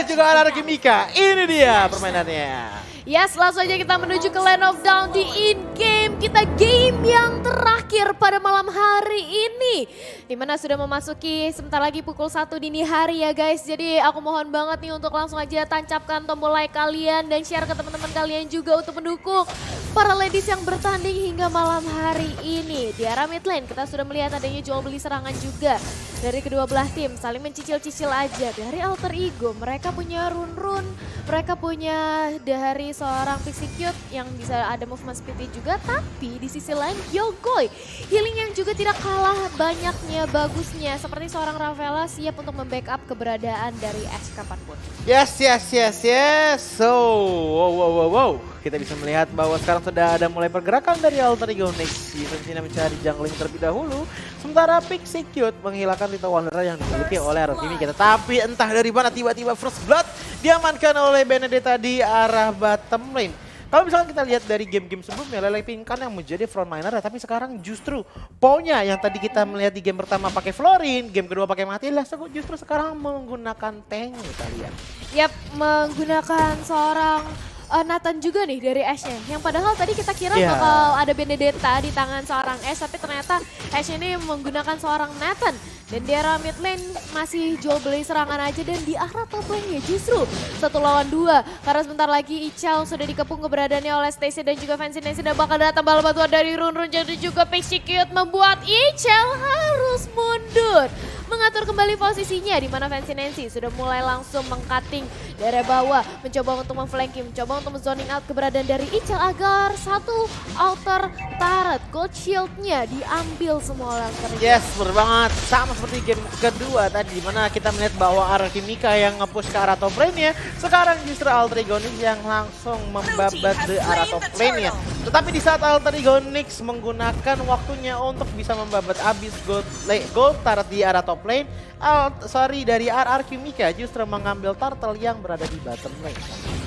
juga arah Kimika. Ini dia permainannya. Yes, langsung aja kita menuju ke Land of Dawn di in-game. Kita game yang terakhir pada malam hari ini. Dimana sudah memasuki sebentar lagi pukul 1 dini hari ya guys. Jadi aku mohon banget nih untuk langsung aja tancapkan tombol like kalian dan share ke teman-teman kalian juga untuk mendukung para ladies yang bertanding hingga malam hari ini. Di arah mid lane kita sudah melihat adanya jual beli serangan juga dari kedua belah tim. Saling mencicil-cicil aja dari alter ego. Mereka punya run-run, mereka punya dari seorang Pixie Cute yang bisa ada movement speed juga. Tapi di sisi lain Yogoi, healing yang juga tidak kalah banyaknya bagusnya. Seperti seorang Ravela siap untuk membackup keberadaan dari Ash kapanpun. Yes. So, wow. Kita bisa melihat bahwa sekarang sudah ada mulai pergerakan dari Alter Ego Next. Season mencari jungling terlebih dahulu. Sementara Pixie Cute menghilangkan Little Wanderer yang dimiliki oleh Rotimi kita. Tapi entah dari mana tiba-tiba First Blood diamankan oleh Benedetta di arah bottom lane. Kalau misalkan kita lihat dari game-game sebelumnya, Lele Pinkan yang menjadi frontliner, tapi sekarang justru Ponya yang tadi kita melihat di game pertama pakai Florin, game kedua pakai Matilda, justru sekarang menggunakan tank kita lihat. Yap, menggunakan seorang Nathan juga nih dari Ashe-nya. Yang padahal tadi kita kira bakal ada Benedetta di tangan seorang Ashe, tapi ternyata Ashe ini menggunakan seorang Nathan. Dan di arah mid lane masih jual beli serangan aja, dan di arah top lane-nya justru 1 lawan 2. Karena sebentar lagi Ichal sudah dikepung keberadaannya oleh Stacy dan juga Fancy Nancy, dan bakal datang bala bantuan dari Run. Jadi juga Pixie Cute membuat Ichal harus mundur. Mengatur kembali posisinya di mana Fancy Nancy sudah mulai langsung meng-cutting dari bawah. Mencoba untuk memflanking, mencoba untuk zoning out keberadaan dari Ichal agar satu outer turret gold shield-nya diambil semua oleh Alter Ego. Yes, bener banget. Sama seperti game kedua tadi, dimana kita melihat bahwa arah Kimika yang nge-push ke arah top lane-nya. Sekarang justru Alter Ego Nyx yang langsung membabat di arah top lane-nya. Tetapi di saat Alter Ego Nyx menggunakan waktunya untuk bisa membabat abis gold turret di arah top lane, dari RR Kimika justru mengambil turtle yang berada di bottom lane.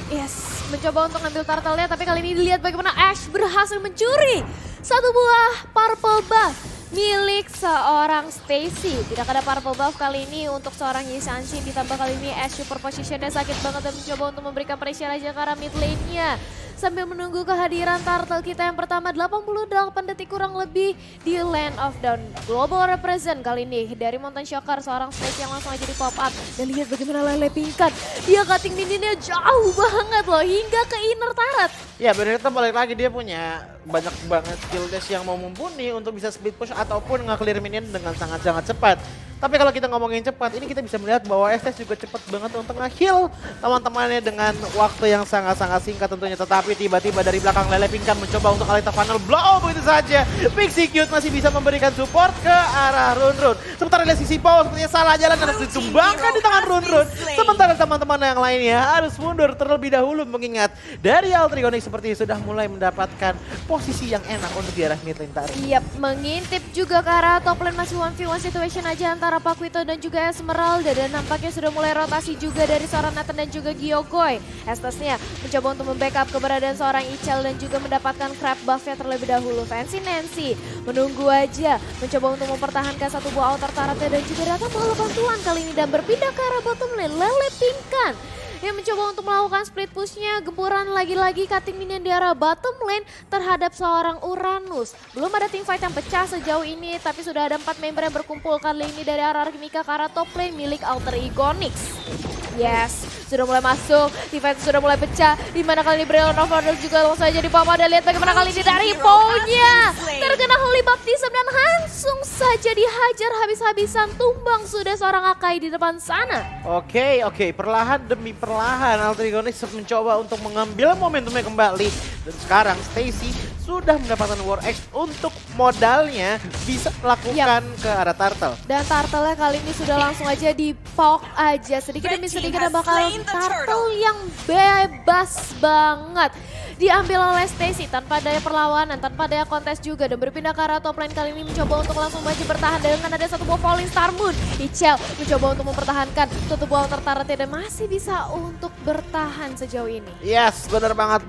Yes, mencoba untuk ngambil turtle-nya, tapi kali ini dilihat bagaimana Ashe berhasil mencuri satu buah purple buff milik seorang Stacy. Tidak ada purple buff kali ini untuk seorang Yisanshin, ditambah kali ini Ashe super positionnya sakit banget dan mencoba untuk memberikan pressure aja ke arah mid lane-nya. Sambil menunggu kehadiran turtle kita yang pertama 88 detik kurang lebih di Land of Dawn. Global represent kali ini dari Mountain Shocker, seorang Stacy yang langsung aja di pop up. Dan lihat bagaimana Lele Pinkan, dia cutting mininnya jauh banget loh hingga ke inner turret. Ya benar, kita balik lagi, dia punya banyak banget skill dash yang mau mumpuni untuk bisa speed push ataupun nge-clear minion dengan sangat-sangat cepat. Tapi kalau kita ngomongin cepat, ini kita bisa melihat bahwa Estes juga cepat banget untuk nge-heal teman-temannya dengan waktu yang sangat-sangat singkat tentunya. Tetapi tiba-tiba dari belakang Lele Pinkan mencoba untuk Alita Funnel blow begitu saja. Pixie Cute masih bisa memberikan support ke arah Run. Sementara dari sisi Power sepertinya salah jalan dan harus ditumbangkan di tangan Run. Sementara teman-teman yang lainnya harus mundur terlebih dahulu, mengingat dari Alter Ego Nyx seperti sudah mulai mendapatkan posisi yang enak untuk di arah mid lane tadi. Yap, mengintip juga ke arah top lane, masih 1v1 situation aja antara Pakuito dan juga Esmeralda, dan nampaknya sudah mulai rotasi juga dari seorang Nathan dan juga Gyokoi. Estesnya mencoba untuk membackup keberadaan seorang Ichal dan juga mendapatkan crab buff-nya terlebih dahulu. Fancy Nancy menunggu aja, mencoba untuk mempertahankan satu buah outer turret-nya dan juga datang bala bantuan kali ini dan berpindah ke arah bottom lane. Lele Pinkan yang mencoba untuk melakukan split push-nya, gempuran lagi-lagi cutting minion di arah bottom lane terhadap seorang Uranus. Belum ada teamfight yang pecah sejauh ini, tapi sudah ada 4 member yang berkumpul kali ini dari arah Kimika ke arah top lane milik Alter Ego Nyx. Yes, sudah mulai masuk, teamfight sudah mulai pecah, dimana kali ini Brilliant Overlord juga langsung saja di papa, dan lihat bagaimana kali ini dari Ponya terkena Holy Baptism dan langsung saja dihajar habis-habisan, tumbang sudah seorang Akai di depan sana. Oke, perlahan demi perlahan Alter Ego Nyx mencoba untuk mengambil momentumnya kembali. Dan sekarang Stacy sudah mendapatkan War X untuk modalnya bisa melakukan ke arah Turtle. Dan Turtle-nya kali ini sudah langsung aja di-poke aja sedikit demi sedikit, dan bakal Turtle yang bebas banget diambil oleh Stacy tanpa daya perlawanan, tanpa daya kontes juga, dan berpindah ke arah top lane kali ini mencoba untuk langsung maju bertahan dengan ada satu buah Falling Star Moon. Ichel mencoba untuk mempertahankan satu buah outer turret-nya dan masih bisa untuk bertahan sejauh ini. Yes, benar banget,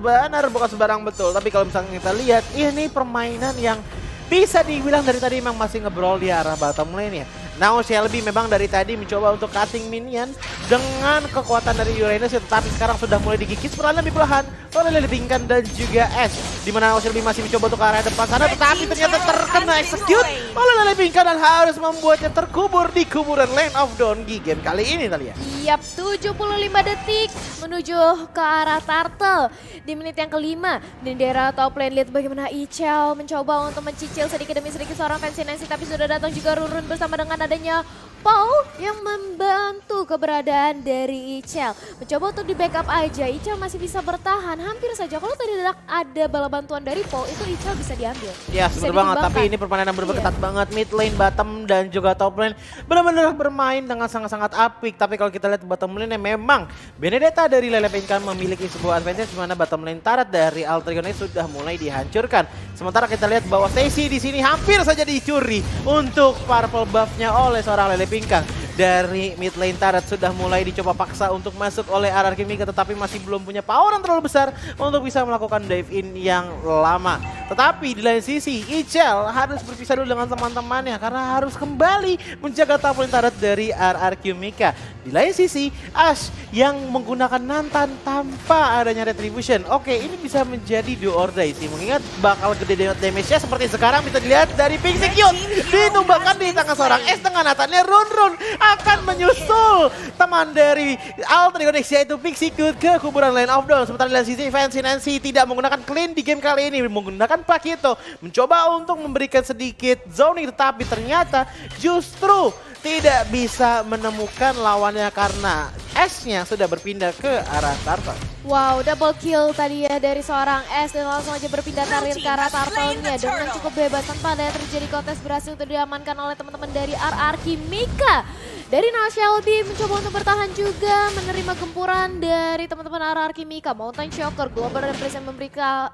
bukan sembarang betul. Tapi kalau misalnya kita lihat, ini permainan yang bisa dibilang dari tadi memang masih ngebrawl di arah bottom lane ya. Now Shelby memang dari tadi mencoba untuk cutting minion dengan kekuatan dari Uranus, tetapi sekarang sudah mulai digigit perlahan lebih perlahan oleh Lele Pinkan dan juga Ash. Dimana Shelby masih mencoba untuk ke arah depan sana, tetapi ternyata terkena execute oleh Lele Pinkan dan harus membuatnya terkubur di kuburan Land of Dawn di game kali ini, Talia. Yap, 75 detik menuju ke arah Turtle di menit yang kelima. Dan di daerah top lane, lihat bagaimana Ichel mencoba untuk mencicil sedikit demi sedikit seorang Fancy Nancy, tapi sudah datang juga Run bersama dengan adanya Paul yang membantu keberadaan dari Ichel. Mencoba untuk di backup aja, Ichel masih bisa bertahan hampir saja. Kalau tidak ada bala bantuan dari Paul, itu Ichel bisa diambil. Ya, betul banget, tapi ini permainan benar-benar ketat banget. Mid lane, bottom, dan juga top lane benar-benar bermain dengan sangat-sangat apik. Tapi kalau kita lihat bottom lane, memang Benedetta dari Lele Pinkan memiliki sebuah advantage di mana bottom lane Turret dari Altergon sudah mulai dihancurkan. Sementara kita lihat bahwa Stacy di sini hampir saja dicuri untuk purple buff-nya oleh seorang Lele Pinkan. Dari mid lane Turret sudah mulai dicoba paksa untuk masuk oleh RRQ Mika, tetapi masih belum punya power yang terlalu besar untuk bisa melakukan dive in yang lama. Tetapi di lain sisi Ichel harus berpisah dulu dengan teman-temannya karena harus kembali menjaga top lane Turret dari RRQ Mika. Di lain sisi Ash yang menggunakan Nantan tanpa adanya retribution. Oke, ini bisa menjadi do or die sih, mengingat bakal gede damage-nya seperti sekarang bisa dilihat dari Pixie Cute ditumbangkan di tangan seorang S dengan Nathannya. Run akan menyusul teman dari Alter Ego yaitu Pixie Cute ke kuburan Land of Dawn. Sementara di lain sisi Fancy Nancy tidak menggunakan clean di game kali ini, menggunakan Pakito mencoba untuk memberikan sedikit zoning, tetapi ternyata justru tidak bisa menemukan lawannya karena S-nya sudah berpindah ke arah Turtle. Wow, double kill tadi ya dari seorang S dan langsung aja berpindah karir ke arah Turtle-nya dengan cukup bebas tanpa ada yang terjadi. Kontes berhasil untuk diamankan oleh teman-teman dari RRQ Mika. Dari Now Shelby mencoba untuk bertahan juga, menerima gempuran dari teman-teman RRQ Mika. Mountain Shocker, Global Represent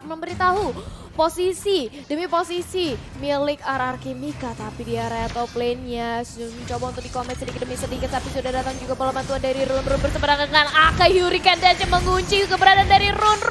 memberitahu posisi demi posisi milik RRQ Mika, tapi di area top lane-nya mencoba untuk di-comment sedikit demi sedikit, tapi sudah datang juga bola bantuan dari Run berseberangan dengan Akai Hurricane dan mengunci keberadaan dari Run.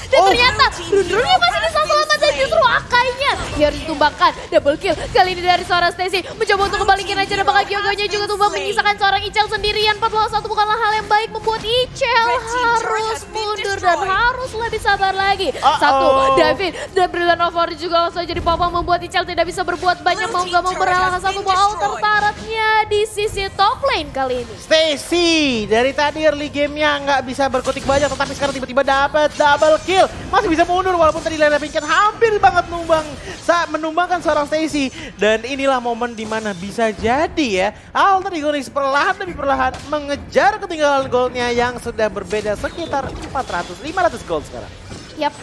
Dan ternyata Run masih bisa selamat dan justru Akainya dia harus ditumbangkan. Double kill kali ini dari seorang Stacy, mencoba untuk kembalikan aja dan bakal Gyogo-nya juga tumbang, menyisakan seorang Ichel sendirian. 4 lawan 1 bukanlah hal yang baik, membuat Ichel harus mundur dan harus lebih sabar lagi. Satu, David dan Brilliant Over juga langsung jadi popang, membuat Ichel tidak bisa berbuat banyak, mau gak mau beralahkan satu buah altar Turret-nya di sisi top lane kali ini. Stacy dari tadi early gamenya nggak bisa berkutik banyak, tetapi sekarang tiba-tiba dapat double kill. Masih bisa mundur walaupun tadi Lele Pinkan hampir banget menumbangkan seorang Stacy. Dan inilah momen dimana bisa jadi ya Alter Ego perlahan demi perlahan mengejar ketinggalan goldnya yang sudah berbeda sekitar 500 gold sekarang. Yap,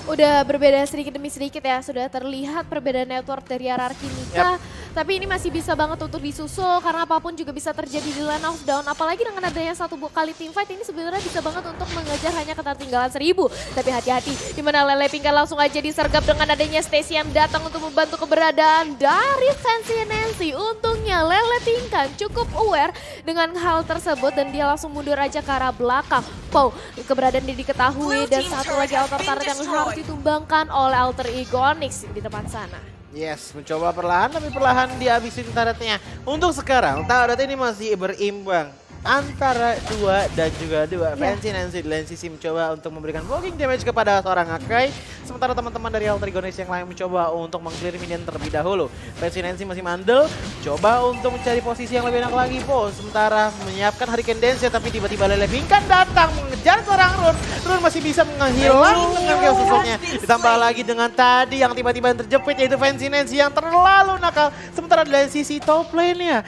udah berbeda sedikit demi sedikit ya, sudah terlihat perbedaan network dari RRQ Mika. Tapi ini masih bisa banget untuk disusul karena apapun juga bisa terjadi di Land of Dawn. Apalagi dengan adanya satu kali team fight ini sebenarnya bisa banget untuk mengejar hanya ketertinggalan 1000. Tapi hati-hati, dimana Lele Pinkan langsung aja disergap dengan adanya Stacy yang datang untuk membantu keberadaan dari Fancy Nancy. Untungnya Lele Pinkan cukup aware dengan hal tersebut dan dia langsung mundur aja ke arah belakang. Pau, keberadaan dia diketahui dan satu lagi altar Turret yang harus ditumbangkan oleh Alter Ego Onyx di depan sana. Yes, mencoba perlahan tapi perlahan dihabisin Turret-nya. Untuk sekarang Turret ini masih berimbang antara 2 dan juga 2. Fancy Nancy di lain sisi mencoba untuk memberikan blocking damage kepada seorang Akai. Sementara teman-teman dari Alter Ego yang lain mencoba untuk meng-clear minion terlebih dahulu. Fancy Nancy masih mandel, coba untuk mencari posisi yang lebih enak lagi, Po. Sementara menyiapkan Hurricane Dance, tapi tiba-tiba Lele Pinkan datang mengejar seorang Run. Run masih bisa menghilang dengan chaos susulnya. Ditambah lagi dengan tadi yang tiba-tiba terjepit yaitu Fancy Nancy yang terlalu nakal. Sementara di lain sisi top lane-nya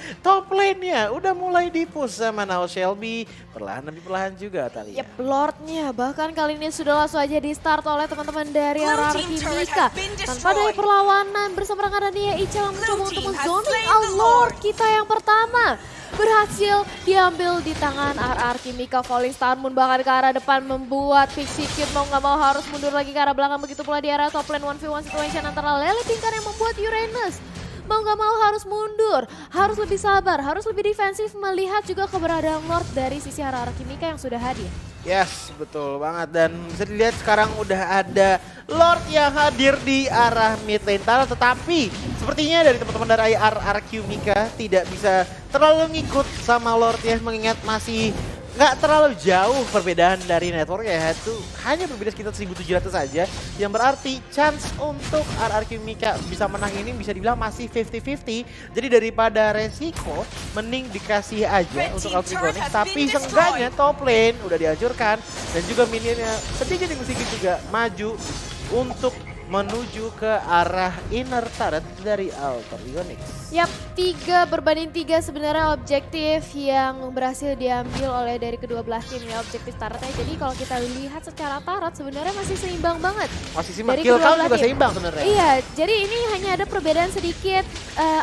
udah mulai di-push sama Now Shelby. Perlahan demi perlahan juga Talia. Yep, Lordnya bahkan kali ini sudah langsung aja di start oleh teman-teman dari RRQ Mika. Tanpa ada perlawanan bersama rekan-rekannya Ichel mencoba untuk menzoning Lord kita yang pertama. Berhasil diambil di tangan RRQ Mika. Falling Star Moon bahkan ke arah depan membuat Pixie Cute mau gak mau harus mundur lagi ke arah belakang. Begitu pula di area top lane 1v1 situation antara Lele Pinkan yang membuat Uranus mau gak mau harus mundur, harus lebih sabar, harus lebih defensif melihat juga keberadaan Lord dari sisi RRQ Mika yang sudah hadir. Yes, betul banget. Dan bisa dilihat sekarang udah ada Lord yang hadir di arah mid lane Tara, tetapi sepertinya dari teman-teman dari RRQ Mika tidak bisa terlalu ngikut sama Lord ya, mengingat masih nggak terlalu jauh perbedaan dari network ya, itu hanya berbeda sekitar 1700 saja, yang berarti chance untuk RRQ Mika bisa menang ini bisa dibilang masih 50-50. Jadi daripada resiko mending dikasih aja untuk Altrigonix, tapi seenggaknya top lane udah dihancurkan dan juga minionnya sedikit juga maju untuk menuju ke arah inner turret dari Altrigonix. Yap, 3-3 sebenarnya objektif yang berhasil diambil oleh dari kedua belah tim ya, objektif turretnya. Jadi kalau kita lihat secara turret sebenarnya masih seimbang banget. Masih seimbang, Dari kill kedua count belah juga tim. seimbang sebenarnya. Iya, jadi ini hanya ada perbedaan sedikit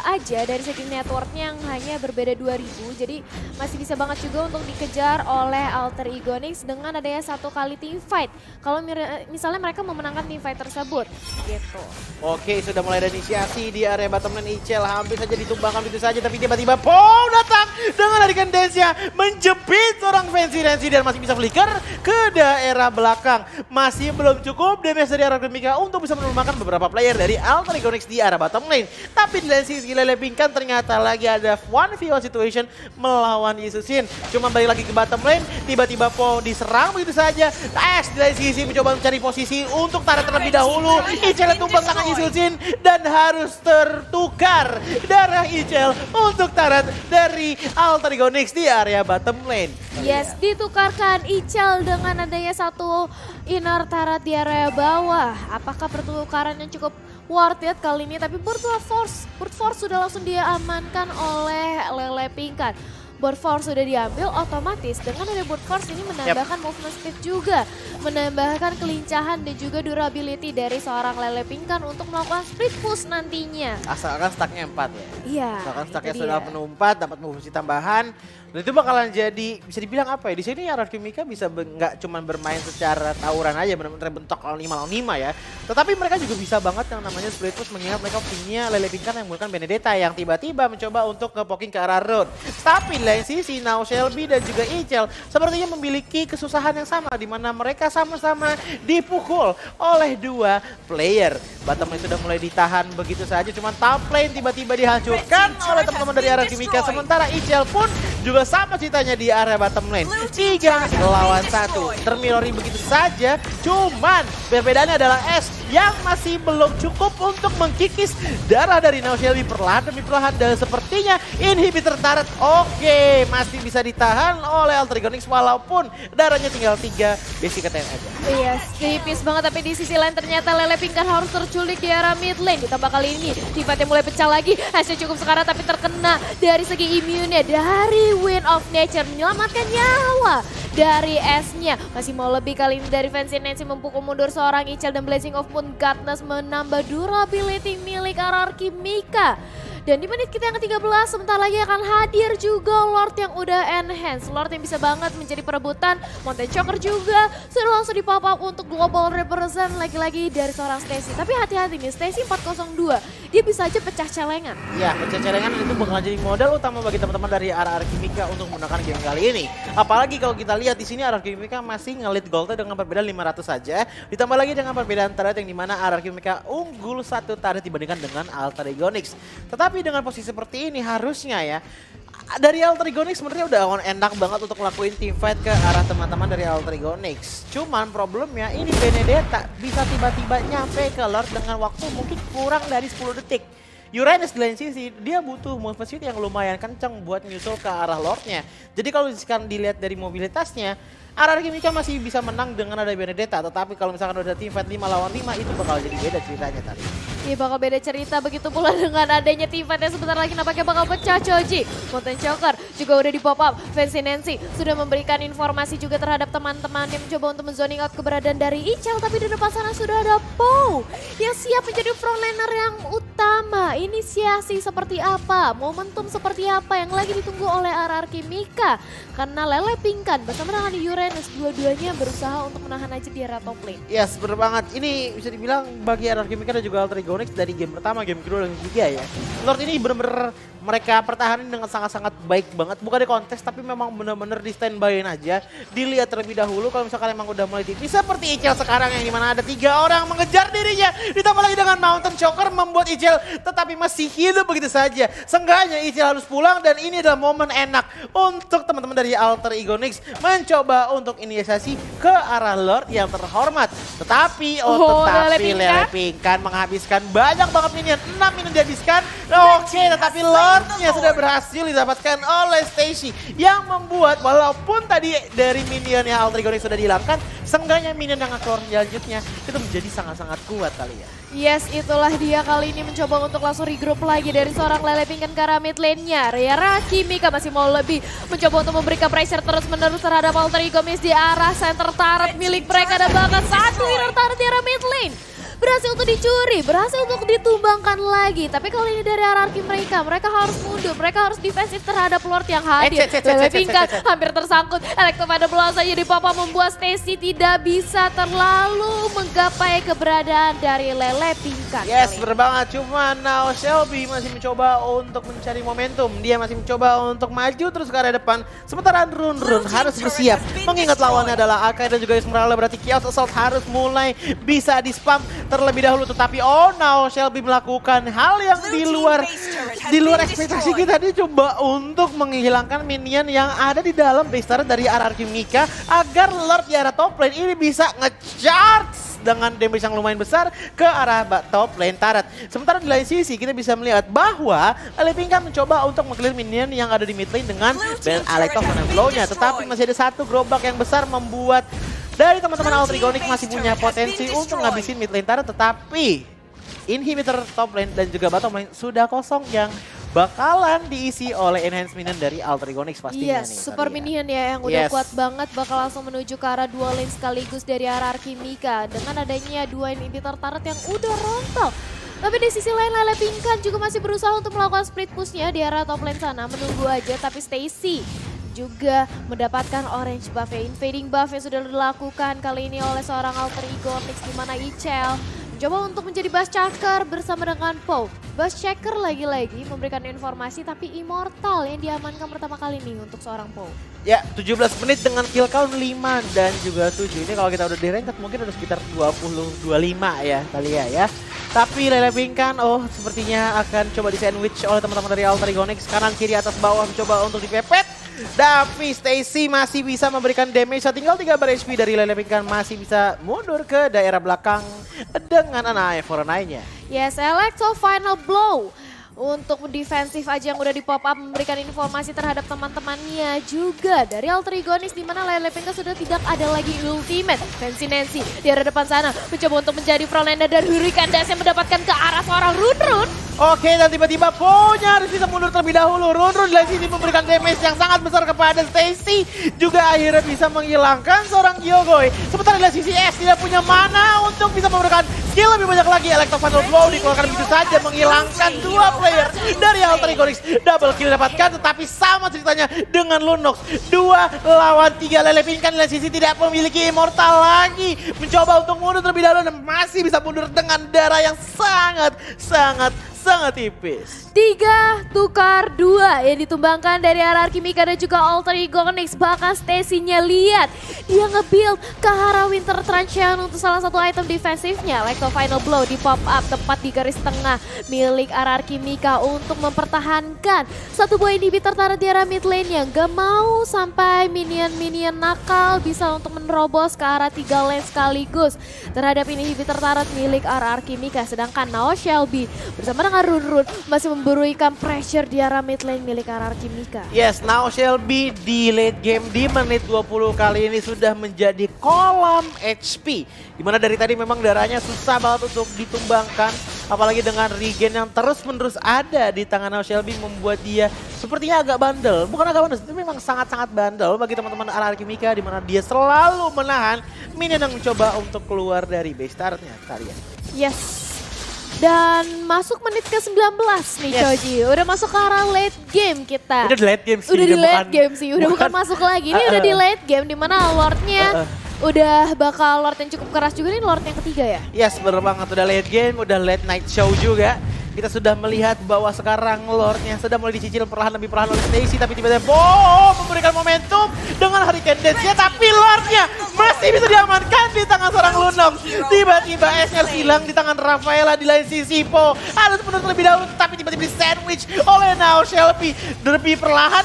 aja dari segi networknya yang hanya berbeda 2000. Jadi masih bisa banget juga untuk dikejar oleh Altrigonix dengan adanya satu kali team fight. Kalau misalnya mereka memenangkan team fight tersebut gitu. Oke, sudah mulai ada inisiasi di area bottom lane Icel, hampir saja ditumbangkan begitu saja, tapi tiba-tiba Pow datang dengan Hurricane Dance-nya menjepit seorang Fancy Nancy dan masih bisa flicker ke daerah belakang. Masih belum cukup damage dari RRQ Mika untuk bisa menumbangkan beberapa player dari Altrigonix di arah bottom lane. Tapi di sisi Lele Pingkan ternyata lagi ada 1v1 situation melawan Yisusin. Cuma balik lagi ke bottom lane, tiba-tiba Pow diserang begitu saja. Ash di sisi mencoba mencari posisi untuk tarik terlebih dahulu. Icel tumbang tangan Yisusin dan harus tertukar darah Icel untuk tarat dari Altrigonix di area bottom lane. Yes, ditukarkan Icel dengan adanya satu inner turret di area bawah. Apakah pertukaran yang cukup worth it kali ini? Tapi Brute Force sudah langsung diamankan oleh Lele Pingkan. Brute Force sudah diambil, otomatis dengan ada Brute Force ini menambahkan movement speed juga, menambahkan kelincahan dan juga durability dari seorang Lele Pingkan untuk melakukan split push nantinya. Asalkan stacknya 4 ya. Iya. Asalkan stacknya itu sudah dia. penuh 4, dapat movement tambahan. Dan itu bakalan jadi, bisa dibilang apa ya, di sini RRQ Mika bisa nggak cuma bermain secara tawuran aja, benar-benar bentok lawan 5 lawan 5 ya. Tetapi mereka juga bisa banget yang namanya split push, mengingat mereka punya Lele Pingkan yang menggunakan Benedetta yang tiba-tiba mencoba untuk nge-poking ke arah road. Tapi di lain sisi, Now Shelby dan juga Icel sepertinya memiliki kesusahan yang sama, di mana mereka sama-sama dipukul oleh dua player. Bottom lane sudah mulai ditahan begitu saja, cuman top lane tiba-tiba dihancurkan oleh teman-teman dari RRQ Mika. Sementara Icel pun juga sama ceritanya di area bottom lane. 3 lawan 1. Termilori begitu saja, cuman perbedaannya adalah S yang masih belum cukup untuk mengkikis darah dari Now Shelby perlahan demi perlahan, dan sepertinya inhibitor turret oke masih bisa ditahan oleh Altrigonix walaupun darahnya tinggal 3 basic attack aja. Iya, tipis banget, tapi di sisi lain ternyata Lele Pingkan harus terculik di area mid lane. Ditambah kali ini, tiba-tiba mulai pecah lagi. Hasil cukup sekarat tapi terkena dari segi imunnya dari Wind of Nature. Menyelamatkan nyawa dari S-nya. Masih mau lebih kali ini dari Fancy Nancy memukul mundur seorang Icel, dan Blessing of Moon Godness menambah durability milik RRQ Mika. Dan di menit kita yang ke-13 sebentar lagi akan hadir juga Lord yang udah enhance. Lord yang bisa banget menjadi perebutan. Mountain Choker juga sudah langsung di pop up untuk global represent lagi-lagi dari seorang Stacy. Tapi hati-hati nih, Stacy 402. Dia bisa aja pecah celengan. Ya, pecah celengan itu bakal jadi modal utama bagi teman-teman dari RRQ Mika untuk menggunakan game kali ini. Apalagi kalau kita lihat di sini RRQ Mika masih ngelit goldnya dengan perbedaan 500 saja. Ditambah lagi dengan perbedaan turret yang dimana RRQ Mika unggul 1 turret dibandingkan dengan Altrigonix. Tetapi dengan posisi seperti ini harusnya ya dari Altrigonix sebenarnya udah enak banget untuk ngelakuin team fight ke arah teman-teman dari Altrigonix. Cuman problemnya ini Benedetta bisa tiba-tiba nyampe ke Lord dengan waktu mungkin kurang dari 10 detik. Uranus di lain sisi, dia butuh movement speed yang lumayan kenceng buat nyusul ke arah Lordnya. Jadi kalau misalkan dilihat dari mobilitasnya, RRQ Mika masih bisa menang dengan ada Benedetta. Tetapi kalau misalkan udah team fight 5 lawan 5, itu bakal jadi beda ceritanya tadi. Iya, bakal beda cerita, begitu pula dengan adanya team fight yang sebentar lagi nampaknya bakal pecah. Choji, Mountain Choker juga udah di pop up. Fancy Nancy sudah memberikan informasi juga terhadap teman-teman yang mencoba untuk menzoning out keberadaan dari Icel. Tapi di depan sana sudah ada Pow yang siap menjadi frontliner yang utama. Inisiasi seperti apa, momentum seperti apa yang lagi ditunggu oleh RRQ Mika. Karena Lele Pingkan bersama dengan Uranus dua-duanya berusaha untuk menahan aja di area top lane. Yes, bener banget. Ini bisa dibilang bagi RRQ Mika dan juga Altrigonix dari game pertama, game kedua, dan ketiga ya. Lord ini bener-bener mereka pertahanin dengan sangat-sangat baik banget. Bukan di kontes tapi memang benar-benar di standby-in aja. Dilihat terlebih dahulu kalau misalkan emang udah mulai tipis seperti Icel sekarang yang dimana ada 3 orang mengejar dirinya. Ditambah lagi dengan Mountain Choker membuat Icel tetapi masih hidup begitu saja. Seenggaknya Icel harus pulang dan ini adalah momen enak untuk teman-teman dari Alter Ego Nyx mencoba untuk inisiasi ke arah Lord yang terhormat. Tetapi Lele Pingkan menghabiskan banyak banget minion. 6 minion dihabiskan. Oke, tetapi Lordnya sudah berhasil didapatkan oleh Stacy. Yang membuat walaupun tadi dari minionnya Alter Ego Nyx sudah dihilangkan, seenggaknya minion yang keluar selanjutnya itu menjadi sangat-sangat kuat kali ya. Yes, itulah dia kali ini mencoba untuk langsung regroup lagi dari seorang Lele Pingkan ke arah mid lane-nya. Raki Mika masih mau lebih mencoba untuk memberikan pressure terus-menerus terhadap Alter Ego Nyx di arah center turret milik mereka. Dan bahkan satu inner turret di arah mid lane berhasil untuk dicuri, berhasil untuk ditumbangkan lagi. Tapi kali ini dari hierarki mereka harus mundur, mereka harus defensif terhadap Lord yang hadir. Lele Pingkan hampir tersangkut, Electrovada Blast saja di papa membuat Stacy tidak bisa terlalu menggapai keberadaan dari Lele Pingkan. Yes, bener banget. Cuma now Shelby masih mencoba untuk mencari momentum. Dia masih mencoba untuk maju terus ke arah depan. Sementara Run harus bersiap. Mengingat lawannya adalah Akai dan juga Esmeralda, berarti Chaos Assault harus mulai bisa di-spam terlebih dahulu. Tetapi oh now Shelby melakukan hal yang di luar ekspektasi kita. Dia coba untuk menghilangkan minion yang ada di dalam base turret dari RRQ Mika agar Lord di arah top lane ini bisa nge-charge dengan damage yang lumayan besar ke arah top lane turret. Sementara di lain sisi kita bisa melihat bahwa Lele Pingkan mencoba untuk meng-clear minion yang ada di mid lane dengan Electrovada Flow-nya. Tetapi masih ada satu gerobak yang besar membuat dari teman-teman Alter Ego Nyx masih punya potensi untuk ngabisin mid lane turret, tetapi inhibitor top lane dan juga bottom lane sudah kosong yang bakalan diisi oleh enhanced minion dari Alter Ego Nyx pastinya nih. Super minion ya yang udah kuat banget bakal langsung menuju ke arah dua lane sekaligus dari hierarki Mika dengan adanya 2 inhibitor turret yang udah rontok. Tapi di sisi lain Lele Pingkan juga masih berusaha untuk melakukan split pushnya di arah top lane sana, menunggu aja. Tapi Stacy juga mendapatkan orange buff ya, invading buff yang sudah dilakukan kali ini oleh seorang Alter Ego Nyx di mana Icel mencoba untuk menjadi Bass Checker bersama dengan Poe. Bass Checker lagi-lagi memberikan informasi tapi Immortal yang diamankan pertama kali nih untuk seorang Poe. Ya, 17 menit dengan kill count 5 dan juga 7. Ini kalau kita udah di ranked mungkin udah sekitar 20-25 ya kali ya. Tapi Lele Pingkan sepertinya akan coba di sandwich oleh teman-teman dari Alter Ego Nyx. Kanan kiri atas bawah mencoba untuk dipepet. Tapi Stacy masih bisa memberikan damage. Tinggal 3 bar HP dari Lele Pingkan masih bisa mundur ke daerah belakang dengan anak F4-nya. Yes, Electro Final Blow. Untuk defensif aja yang udah di pop up memberikan informasi terhadap teman-temannya juga dari Alter Ego Nyx di mana Lele Pingkan sudah tidak ada lagi ultimate. Nancy di arah depan sana mencoba untuk menjadi frontlaner dan Hurricane Dash yang mendapatkan ke arah seorang Run. Oke, dan tiba-tiba Ponya harus bisa mundur terlebih dahulu. Run dari sini memberikan damage yang sangat besar kepada Stacy. Juga akhirnya bisa menghilangkan seorang Gyokoi. Sementara dari sisi S tidak punya mana untuk bisa memberikan skill lebih banyak lagi. Electrovada Blow dikeluarkan begitu saja menghilangkan 2 player dari Alter Ego Nyx. Double kill didapatkan, tetapi sama ceritanya dengan Lunox. 2 lawan 3 Lele Pingkan dari sisi tidak memiliki Immortal lagi. Mencoba untuk mundur terlebih dahulu dan masih bisa mundur dengan darah yang sangat tipis. 3 tukar 2 yang ditumbangkan dari hierarki Mika dan juga Alter Ego Nyx. Bahkan Stacy-nya lihat dia nge-build ke arah Winter Truncheon untuk salah satu item defensifnya. Electro Final Blow di pop up tepat di garis tengah milik hierarki Mika untuk mempertahankan satu buah inhibitor turret di arah mid lane yang gak mau sampai minion nakal bisa untuk menerobos ke arah 3 lane sekaligus terhadap inhibitor turret milik hierarki Mika. Sedangkan now Shelby bersama dengan Run masih memburuikan pressure di arah mid lane milik hierarki Mika. Yes, now Shelby di late game di menit 20 kali ini sudah menjadi kolam HP. Dimana dari tadi memang darahnya susah banget untuk ditumbangkan. Apalagi dengan regen yang terus-menerus ada di tangan now Shelby membuat dia sepertinya agak bandel. Bukan agak bandel, tapi memang sangat-sangat bandel bagi teman-teman hierarki Mika. Dimana dia selalu menahan minion yang mencoba untuk keluar dari base turret-nya kalian. Yes. Dan masuk menit ke-19 nih Choji. Udah masuk ke arah late game kita. Udah di late game sih. Udah di late game sih, udah bukan masuk lagi. Ini udah di late game dimana Lordnya udah bakal Lord yang cukup keras juga nih, Lord yang ketiga ya? Yes, bener banget. Udah late game, udah late night show juga. Kita sudah melihat bahwa sekarang lore-nya sudah mulai dicicil perlahan demi perlahan oleh Stacy, tapi tiba-tiba Boom memberikan momentum dengan Hurricane Dance-nya, tapi lore-nya masih bisa diamankan di tangan seorang Lunok. Tiba-tiba SL hilang di tangan Rafaela, di lain sisi Po harus menurut lebih dahulu, tapi tiba-tiba di sandwich oleh Now Shelby. Demi perlahan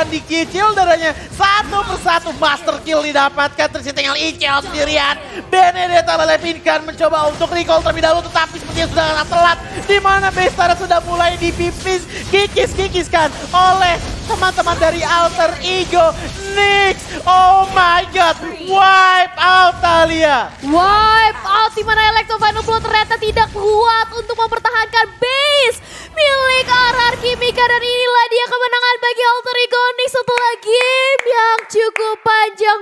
dikicil darahnya satu persatu, master kill didapatkan, tersisa tinggal Ichel sendirian. Benedetta Lelepinkan mencoba untuk recall terlebih dahulu, tetapi sepertinya sudah sangat telat, di mana Bestara sudah mulai dipipis, kikis-kikiskan oleh teman-teman dari Alter Ego. Nyx, oh my god, wipe out Thalia. Wipe out di mana Electro Final Blow ternyata tidak kuat untuk mempertahankan base milik RRQ Mika, dan inilah dia kemenangan bagi Alter Ego Nyx setelah game yang cukup panjang.